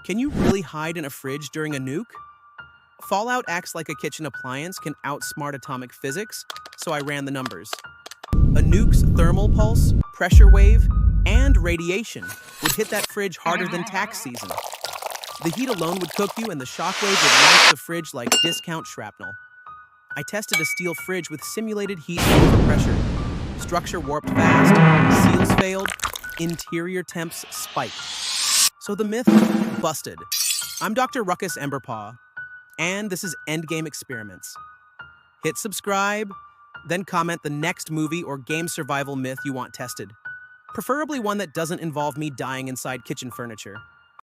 Can you really hide in a fridge during a nuke? Fallout acts like a kitchen appliance can outsmart atomic physics, so I ran the numbers. A nuke's thermal pulse, pressure wave, and radiation would hit that fridge harder than tax season. The heat alone would cook you, and the shockwave would launch the fridge like discount shrapnel. I tested a steel fridge with simulated heat and overpressure. Structure warped fast, seals failed, interior temps spiked. So the myth busted. I'm Dr. Ruckus Emberpaw, and this is Endgame Experiments. Hit subscribe, then comment the next movie or game survival myth you want tested. Preferably one that doesn't involve me dying inside kitchen furniture.